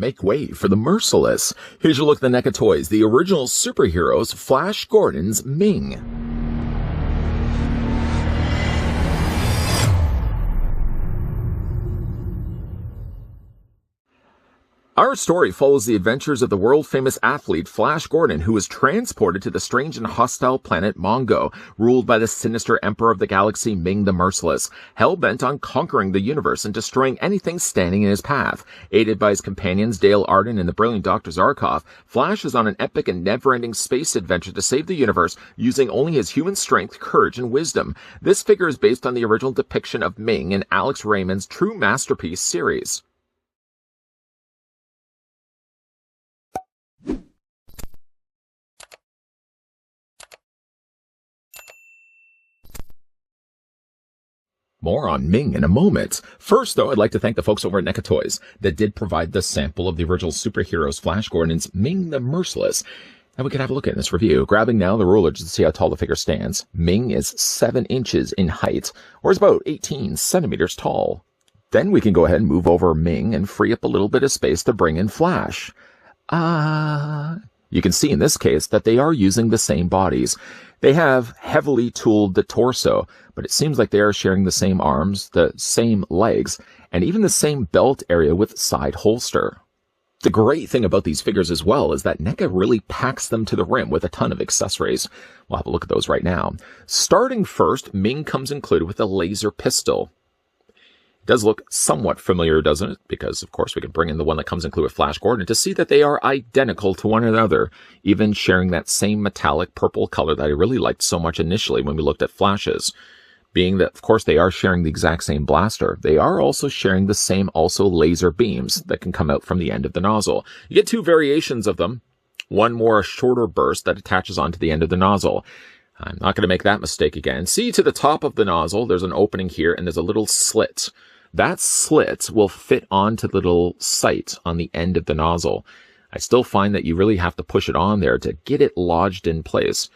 Make way for the Merciless. Here's your look at the NECA toys, the original superheroes, Flash Gordon's Ming. Our story follows the adventures of the world-famous athlete Flash Gordon, who is transported to the strange and hostile planet Mongo, ruled by the sinister emperor of the galaxy Ming the Merciless, hell-bent on conquering the universe and destroying anything standing in his path. Aided by his companions Dale Arden and the brilliant Dr. Zarkov, Flash is on an epic and never-ending space adventure to save the universe using only his human strength, courage, and wisdom. This figure is based on the original depiction of Ming in Alex Raymond's True Masterpiece series. More on Ming in a moment. First, though, I'd like to thank the folks over at NECA Toys that did provide the sample of the original superheroes Flash Gordon's Ming the Merciless. And we can have a look at this review. Grabbing now the ruler just to see how tall the figure stands. Ming is 7 inches in height, or is about 18 centimeters tall. Then we can go ahead and move over Ming and free up a little bit of space to bring in Flash. You can see in this case that they are using the same bodies. They have heavily tooled the torso, but it seems like they are sharing the same arms, the same legs, and even the same belt area with side holster. The great thing about these figures as well is that NECA really packs them to the rim with a ton of accessories. We'll have a look at those right now. Starting first, Ming comes included with a laser pistol. It does look somewhat familiar, doesn't it? Because, of course, we can bring in the one that comes included with Flash Gordon to see that they are identical to one another, even sharing that same metallic purple color that I really liked so much initially when we looked at Flash's. Being that, of course, they are sharing the exact same blaster, they are also sharing the same laser beams that can come out from the end of the nozzle. You get 2 variations of them. One more a shorter burst that attaches onto the end of the nozzle. I'm not going to make that mistake again. See, to the top of the nozzle, there's an opening here, and there's a little slit. That slit will fit onto the little sight on the end of the nozzle. I still find that you really have to push it on there to get it lodged in place.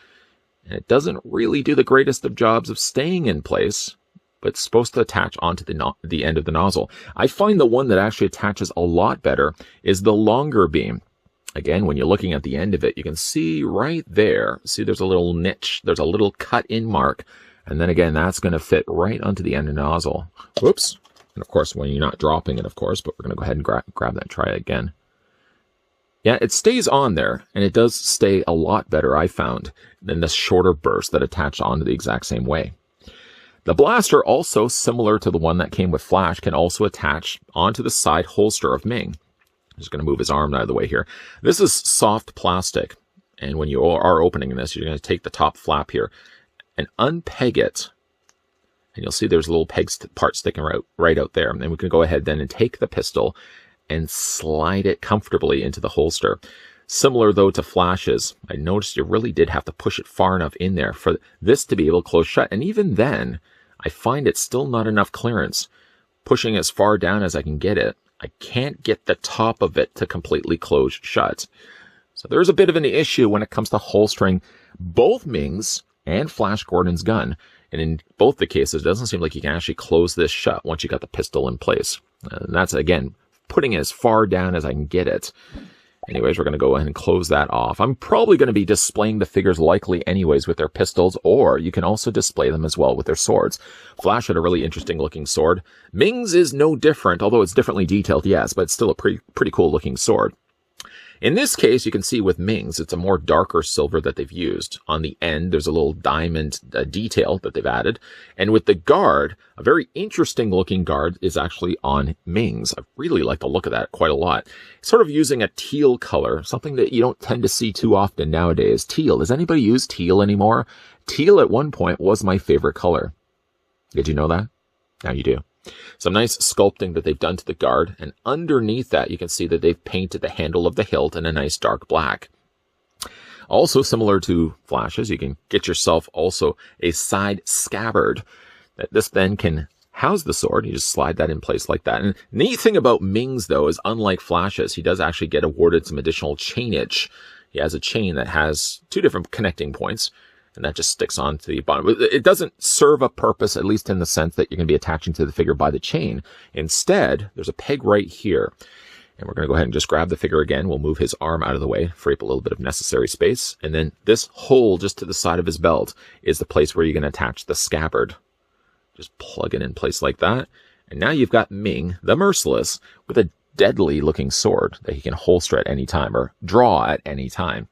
And it doesn't really do the greatest of jobs of staying in place, but it's supposed to attach onto the end of the nozzle. I find the one that actually attaches a lot better is the longer beam. Again, when you're looking at the end of it, you can see right there, see there's a little niche, there's a little cut-in mark, and then again, that's going to fit right onto the end of the nozzle. Whoops. And of course, when you're not dropping it, of course, but we're going to go ahead and grab that and try it again. Yeah, it stays on there, and it does stay a lot better, I found, than the shorter burst that attached onto the exact same way. The blaster, also similar to the one that came with Flash, can also attach onto the side holster of Ming. I'm just going to move his arm out of the way here. This is soft plastic, and when you are opening this, you're going to take the top flap here and unpeg it. And you'll see there's a little peg part sticking right out there. And then we can go ahead then and take the pistol and slide it comfortably into the holster. Similar, though, to Flash's, I noticed you really did have to push it far enough in there for this to be able to close shut. And even then, I find it's still not enough clearance. Pushing as far down as I can get it, I can't get the top of it to completely close shut. So there's a bit of an issue when it comes to holstering both Ming's and Flash Gordon's gun. And in both the cases, it doesn't seem like you can actually close this shut once you got the pistol in place. And that's, again, putting it as far down as I can get it. Anyways, we're going to go ahead and close that off. I'm probably going to be displaying the figures likely anyways with their pistols, or you can also display them as well with their swords. Flash had a really interesting looking sword. Ming's is no different, although it's differently detailed, yes, but it's still a pretty cool looking sword. In this case, you can see with Ming's, it's a more darker silver that they've used. On the end, there's a little diamond detail that they've added. And with the guard, a very interesting looking guard is actually on Ming's. I really like the look of that quite a lot. Sort of using a teal color, something that you don't tend to see too often nowadays. Teal. Does anybody use teal anymore? Teal at one point was my favorite color. Did you know that? Now you do. Some nice sculpting that they've done to the guard, and underneath that you can see that they've painted the handle of the hilt in a nice dark black. Also similar to Flash's, you can get yourself also a side scabbard. This then can house the sword. You just slide that in place like that. And the neat thing about Ming's, though, is unlike Flash's, he does actually get awarded some additional chainage. He has a chain that has 2 different connecting points, and that just sticks on to the bottom. It doesn't serve a purpose, at least in the sense that you're going to be attaching to the figure by the chain. Instead, there's a peg right here. And we're going to go ahead and just grab the figure again. We'll move his arm out of the way, free up a little bit of necessary space. And then this hole just to the side of his belt is the place where you're going to attach the scabbard. Just plug it in place like that. And now you've got Ming, the Merciless, with a deadly looking sword that he can holster at any time or draw at any time.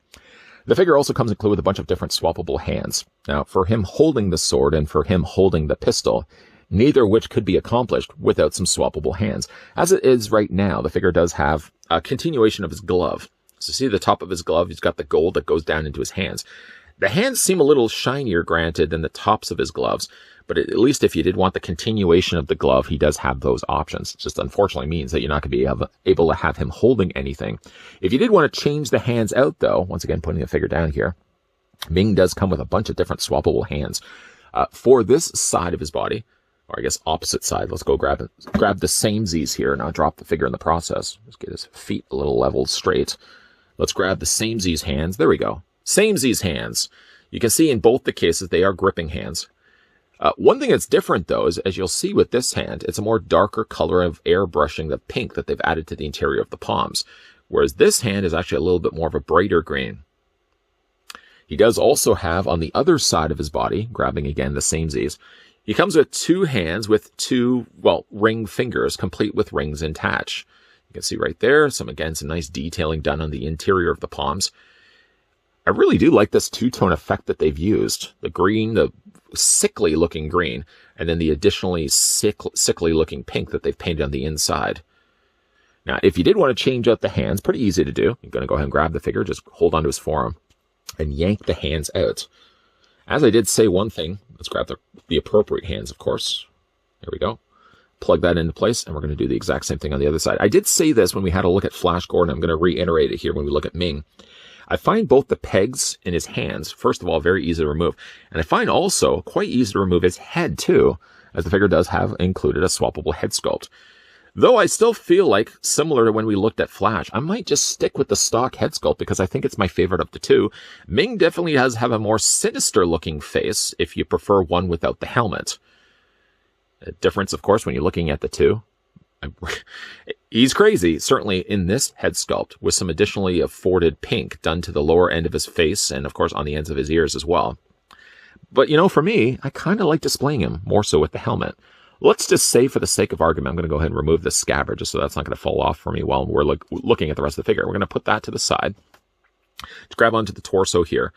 The figure also comes included with a bunch of different swappable hands. Now, for him holding the sword and for him holding the pistol, neither of which could be accomplished without some swappable hands. As it is right now, the figure does have a continuation of his glove. So see the top of his glove, he's got the gold that goes down into his hands. The hands seem a little shinier, granted, than the tops of his gloves, but at least if you did want the continuation of the glove, he does have those options. It just unfortunately means that you're not going to be able to have him holding anything. If you did want to change the hands out, though, once again putting the figure down here, Ming does come with a bunch of different swappable hands. For this side of his body, or I guess opposite side, let's go grab the samesies here, and I'll drop the figure in the process. Let's get his feet a little leveled straight. Let's grab the samesies hands. There we go. Samesies hands. You can see in both the cases they are gripping hands. One thing that's different, though, is as you'll see with this hand, it's a more darker color of airbrushing the pink that they've added to the interior of the palms, whereas this hand is actually a little bit more of a brighter green. He does also have on the other side of his body, grabbing again the samesies, he comes with two hands with two, well, ring fingers, complete with rings attached. You can see right there, some nice detailing done on the interior of the palms. I really do like this two-tone effect that they've used. The green, the sickly looking green, and then the additionally sickly looking pink that they've painted on the inside. Now, if you did want to change out the hands, pretty easy to do. You're going to go ahead and grab the figure, just hold onto his forearm, and yank the hands out. As I did say one thing, let's grab the appropriate hands, of course. There we go. Plug that into place, and we're going to do the exact same thing on the other side. I did say this when we had a look at Flash Gordon. I'm going to reiterate it here when we look at Ming. I find both the pegs in his hands, first of all, very easy to remove. And I find also quite easy to remove his head, too, as the figure does have included a swappable head sculpt. Though I still feel like, similar to when we looked at Flash, I might just stick with the stock head sculpt because I think it's my favorite of the two. Ming definitely does have a more sinister-looking face if you prefer one without the helmet. A difference, of course, when you're looking at the two. He's crazy, certainly in this head sculpt, with some additionally afforded pink done to the lower end of his face and, of course, on the ends of his ears as well. But, you know, for me, I kind of like displaying him more so with the helmet. Let's just say, for the sake of argument, I'm going to go ahead and remove this scabbard just so that's not going to fall off for me while we're looking at the rest of the figure. We're going to put that to the side. Just grab onto the torso here.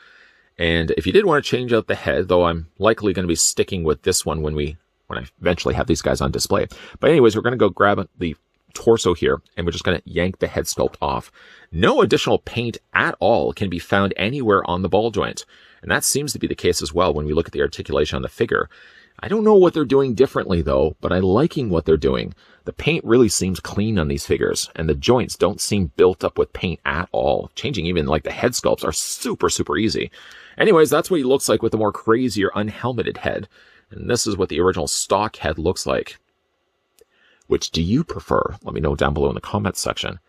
And if you did want to change out the head, though I'm likely going to be sticking with this one when I eventually have these guys on display. But anyways, we're going to go grab the torso here, and we're just going to yank the head sculpt off. No additional paint at all can be found anywhere on the ball joint. And that seems to be the case as well when we look at the articulation on the figure. I don't know what they're doing differently, though, but I'm liking what they're doing. The paint really seems clean on these figures, and the joints don't seem built up with paint at all. Changing even like the head sculpts are super, super easy. Anyways, that's what he looks like with the more crazier unhelmeted head. And this is what the original stock head looks like. Which do you prefer? Let me know down below in the comments section.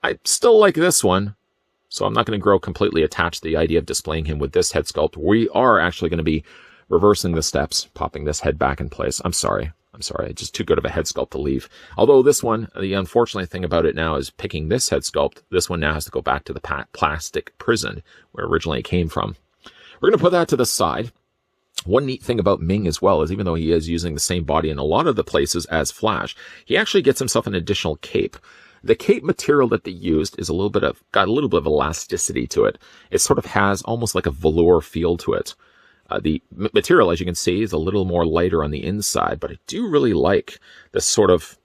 I still like this one, so I'm not going to grow completely attached to the idea of displaying him with this head sculpt. We are actually going to be reversing the steps, popping this head back in place. I'm sorry. It's just too good of a head sculpt to leave. Although this one, the unfortunate thing about it now is picking this head sculpt, this one now has to go back to the plastic prison where originally it came from. We're going to put that to the side. One neat thing about Ming as well is even though he is using the same body in a lot of the places as Flash, he actually gets himself an additional cape. The cape material that they used is got a little bit of elasticity to it. It sort of has almost like a velour feel to it. The material, as you can see, is a little more lighter on the inside, but I do really like this sort of,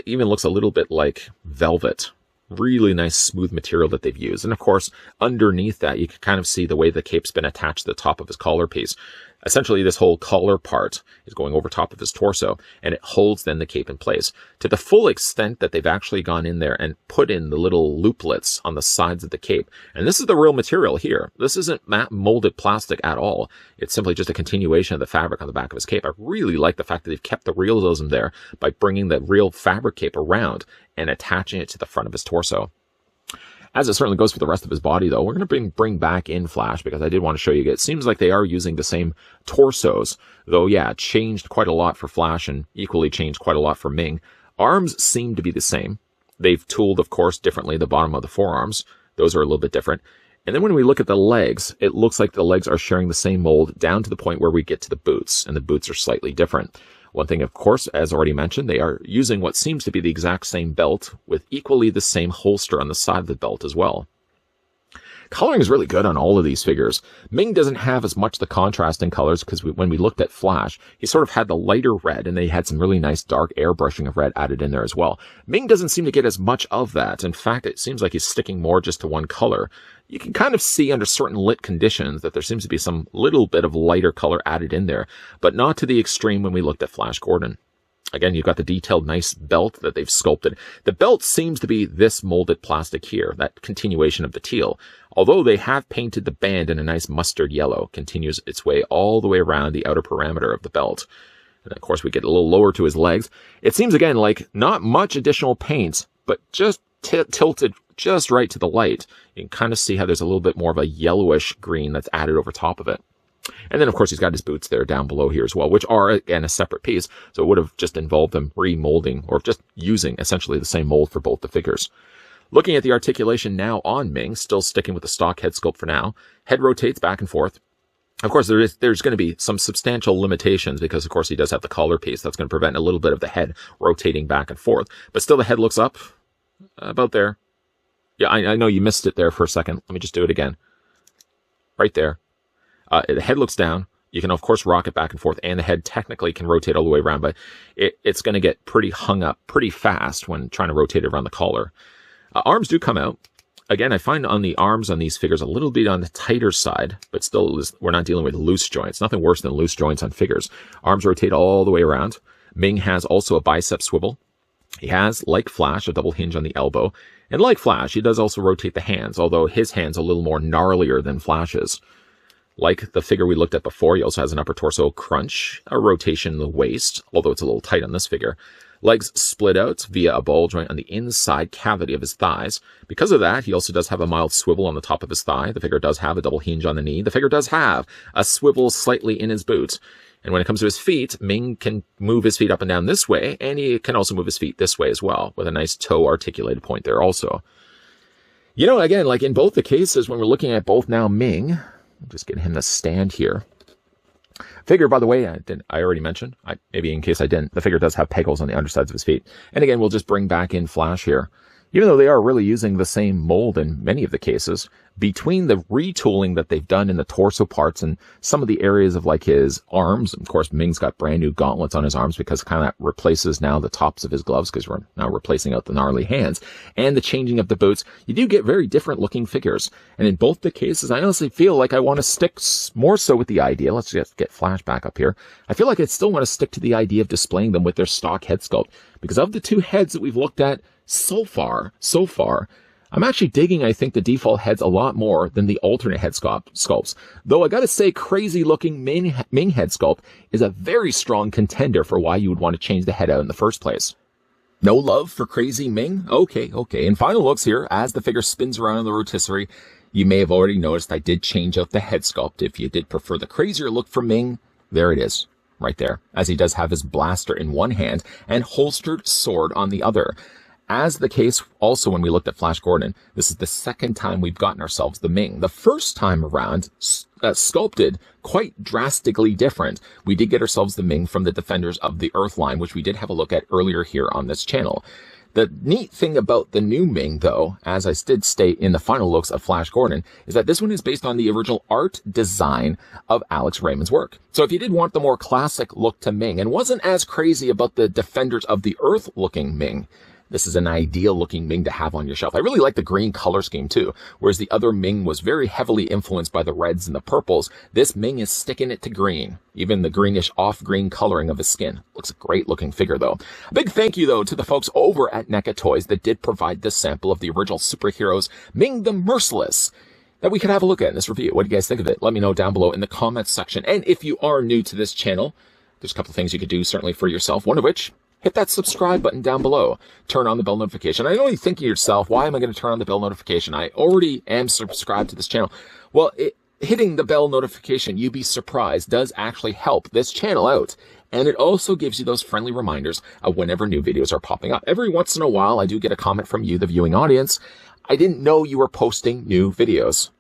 even looks a little bit like velvet. Really nice smooth material that they've used. And of course, underneath that, you can kind of see the way the cape's been attached to the top of his collar piece. Essentially, this whole collar part is going over top of his torso, and it holds then the cape in place. To the full extent that they've actually gone in there and put in the little looplets on the sides of the cape. And this is the real material here. This isn't matte molded plastic at all. It's simply just a continuation of the fabric on the back of his cape. I really like the fact that they've kept the realism there by bringing the real fabric cape around and attaching it to the front of his torso. As it certainly goes for the rest of his body, though, we're going to bring back in Flash because I did want to show you. It seems like they are using the same torsos, though, yeah, it changed quite a lot for Flash and equally changed quite a lot for Ming. Arms seem to be the same. They've tooled, of course, differently the bottom of the forearms. Those are a little bit different. And then when we look at the legs, it looks like the legs are sharing the same mold down to the point where we get to the boots, and the boots are slightly different. One thing, of course, as already mentioned, they are using what seems to be the exact same belt with equally the same holster on the side of the belt as well. Coloring is really good on all of these figures. Ming doesn't have as much the contrast in colors because when we looked at Flash, he sort of had the lighter red and they had some really nice dark airbrushing of red added in there as well. Ming doesn't seem to get as much of that. In fact, it seems like he's sticking more just to one color. You can kind of see under certain lit conditions that there seems to be some little bit of lighter color added in there, but not to the extreme when we looked at Flash Gordon. Again, you've got the detailed nice belt that they've sculpted. The belt seems to be this molded plastic here, that continuation of the teal. Although they have painted the band in a nice mustard yellow, continues its way all the way around the outer parameter of the belt. And of course, we get a little lower to his legs. It seems, again, like not much additional paint, but just tilted just right to the light. You can kind of see how there's a little bit more of a yellowish green that's added over top of it. And then, of course, he's got his boots there down below here as well, which are, again, a separate piece. So it would have just involved them remolding or just using essentially the same mold for both the figures. Looking at the articulation now on Ming, still sticking with the stock head sculpt for now. Head rotates back and forth. Of course, there's going to be some substantial limitations because, of course, he does have the collar piece. That's going to prevent a little bit of the head rotating back and forth. But still, the head looks up about there. Yeah, I know you missed it there for a second. Let me just do it again. Right there. The head looks down. You can, of course, rock it back and forth, and the head technically can rotate all the way around, but it's going to get pretty hung up pretty fast when trying to rotate it around the collar. Arms do come out. Again, I find on the arms on these figures a little bit on the tighter side, but still we're not dealing with loose joints. Nothing worse than loose joints on figures. Arms rotate all the way around. Ming has also a bicep swivel. He has, like Flash, a double hinge on the elbow. And like Flash, he does also rotate the hands, although his hand's a little more gnarlier than Flash's. Like the figure we looked at before, he also has an upper torso crunch, a rotation in the waist, although it's a little tight on this figure. Legs split out via a ball joint on the inside cavity of his thighs. Because of that, he also does have a mild swivel on the top of his thigh. The figure does have a double hinge on the knee. The figure does have a swivel slightly in his boot. And when it comes to his feet, Ming can move his feet up and down this way, and he can also move his feet this way as well, with a nice toe articulated point there also. You know, again, like in both the cases, when we're looking at both now Ming, just get him to stand here. Figure, by the way, I already mentioned, maybe in case I didn't, the figure does have pegals on the undersides of his feet. And again, we'll just bring back in Flash here. Even though they are really using the same mold in many of the cases, between the retooling that they've done in the torso parts and some of the areas of like his arms, of course, Ming's got brand new gauntlets on his arms because it kind of replaces now the tops of his gloves because we're now replacing out the gnarly hands, and the changing of the boots, you do get very different looking figures. And in both the cases, I honestly feel like I want to stick more so with the idea. Let's just get Flash back up here. I feel like I still want to stick to the idea of displaying them with their stock head sculpt, because of the two heads that we've looked at so far, I'm actually digging, I think, the default heads a lot more than the alternate head sculpts. Though I gotta say, crazy looking Ming head sculpt is a very strong contender for why you would want to change the head out in the first place. No love for crazy Ming? Okay. In final looks here, as the figure spins around in the rotisserie, you may have already noticed I did change out the head sculpt. If you did prefer the crazier look for Ming, there it is, right there, as he does have his blaster in one hand and holstered sword on the other. As the case also when we looked at Flash Gordon, this is the second time we've gotten ourselves the Ming. The first time around, sculpted quite drastically different. We did get ourselves the Ming from the Defenders of the Earth line, which we did have a look at earlier here on this channel. The neat thing about the new Ming, though, as I did state in the final looks of Flash Gordon, is that this one is based on the original art design of Alex Raymond's work. So if you did want the more classic look to Ming and wasn't as crazy about the Defenders of the Earth looking Ming, this is an ideal looking Ming to have on your shelf. I really like the green color scheme too. Whereas the other Ming was very heavily influenced by the reds and the purples, this Ming is sticking it to green. Even the greenish off-green coloring of his skin. Looks a great looking figure though. A big thank you though to the folks over at NECA Toys that did provide this sample of the original superheroes Ming the Merciless that we could have a look at in this review. What do you guys think of it? Let me know down below in the comments section. And if you are new to this channel, there's a couple of things you could do certainly for yourself. One of which, hit that subscribe button down below. Turn on the bell notification. I know you're thinking to yourself, why am I going to turn on the bell notification? I already am subscribed to this channel. Well, hitting the bell notification, you'd be surprised, does actually help this channel out And it also gives you those friendly reminders of whenever new videos are popping up. Every once in a while, I do get a comment from you, the viewing audience. I didn't know you were posting new videos.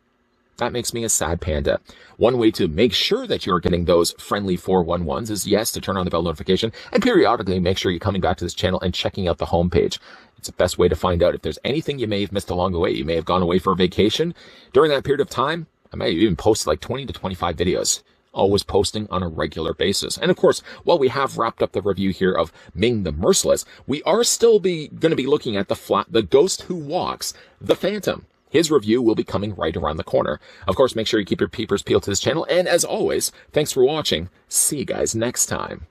That makes me a sad panda. One way to make sure that you're getting those friendly 411s is, yes, to turn on the bell notification and periodically make sure you're coming back to this channel and checking out the homepage. It's the best way to find out if there's anything you may have missed along the way. You may have gone away for a vacation. During that period of time, I may have even posted like 20 to 25 videos. Always posting on a regular basis. And of course, while we have wrapped up the review here of Ming the Merciless, we are still going to be looking at the Ghost Who Walks, the Phantom. His review will be coming right around the corner. Of course, make sure you keep your peepers peeled to this channel. And as always, thanks for watching. See you guys next time.